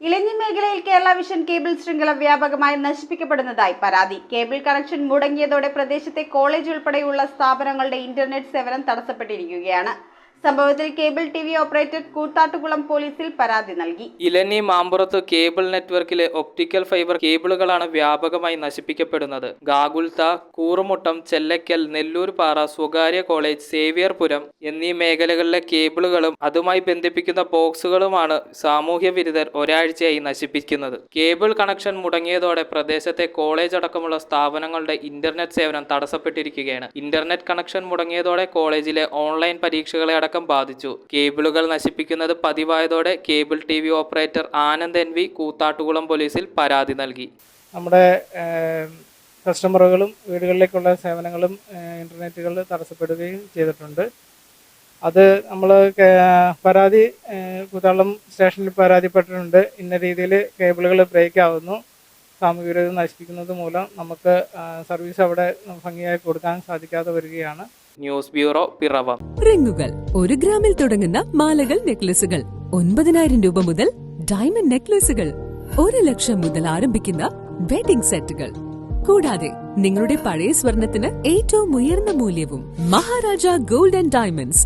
ഇലഞ്ഞി മേഖലയിൽ Kerala vision cable ശൃംഖല വ്യാപകമായി നശിപ്പിക്കപ്പെടുന്നതായി പരാതി. കേബിൾ കണക്ഷൻ മുടങ്ങിയതോടെ പ്രദേശത്തെ കോളേജ് ഉൾപ്പെടെയുള്ള സ്ഥാപനങ്ങളുടെ ഇന്റർനെറ്റ് സേവനം തടസ്സപ്പെട്ടിരിക്കുകയാണ്. സംഭവത്തിൽ കേബിൾ ടിവി ഓപ്പറേറ്റർ കൂത്താട്ടുകുളം പോലീസിൽ പരാതി നൽകി. ഇലഞ്ഞി മാമ്പുറത്ത് കേബിൾ നെറ്റ്വർക്കിലെ ഒപ്റ്റിക്കൽ ഫൈബർ കേബിളുകളാണ് വ്യാപകമായി നശിപ്പിക്കപ്പെടുന്നത്. ഗാഗുൽത്ത, കൂറുമുട്ടം, ചെല്ലക്കൽ, നെല്ലൂർപാറ, സ്വകാര്യ കോളേജ്, സേവ്യർപുരം എന്നീ മേഖലകളിലെ കേബിളുകളും അതുമായി ബന്ധിപ്പിക്കുന്ന ബോക്സുകളുമാണ് സാമൂഹ്യ വിരുദ്ധർ ഒരാഴ്ചയായി നശിപ്പിക്കുന്നത്. കേബിൾ കണക്ഷൻ മുടങ്ങിയതോടെ പ്രദേശത്തെ കോളേജ് അടക്കമുള്ള സ്ഥാപനങ്ങളുടെ ഇന്റർനെറ്റ് സേവനം തടസ്സപ്പെട്ടിരിക്കുകയാണ്. ഇന്റർനെറ്റ് കണക്ഷൻ മുടങ്ങിയതോടെ കോളേജിലെ ഓൺലൈൻ പരീക്ഷകളെ ബാധിച്ചു. കേബിളുകൾ നശിപ്പിക്കുന്നത് പതിവായതോടെ cable TV operator Anand NV Koothattukulam പോലീസിൽ പരാതി നൽകി. നമ്മുടെ കസ്റ്റമറുകളും വീടുകളിലേക്കുള്ള സേവനങ്ങളും ഇന്റർനെറ്റുകൾ തടസ്സപ്പെടുകയും ചെയ്തിട്ടുണ്ട്. അത് നമ്മൾ പരാതി കൂത്താട്ടുകുളം സ്റ്റേഷനിൽ പരാതിപ്പെട്ടിട്ടുണ്ട്. ഇന്ന രീതിയിൽ കേബിളുകൾ ബ്രേക്ക് ആവുന്നു, സാമൂഹിക വിരുദ്ധം നശിപ്പിക്കുന്നത് മൂലം നമുക്ക് സർവീസ് അവിടെ ഭംഗിയായി കൊടുക്കാൻ സാധിക്കാതെ വരികയാണ്. News bureau, Piravom. റിങ്ങുകൾ 1 ഗ്രാമിൽ തുടങ്ങുന്ന മാലകൾ, നെക്ലസുകൾ 9,000 രൂപ മുതൽ ഡയമണ്ട് നെക്ലസുകൾ 1 ലക്ഷം മുതൽ ആരംഭിക്കുന്ന വെഡിംഗ് സെറ്റുകൾ. കൂടാതെ നിങ്ങളുടെ പഴയ സ്വർണത്തിന് ഏറ്റവും ഉയർന്ന മൂല്യവും. Maharaja gold and diamonds,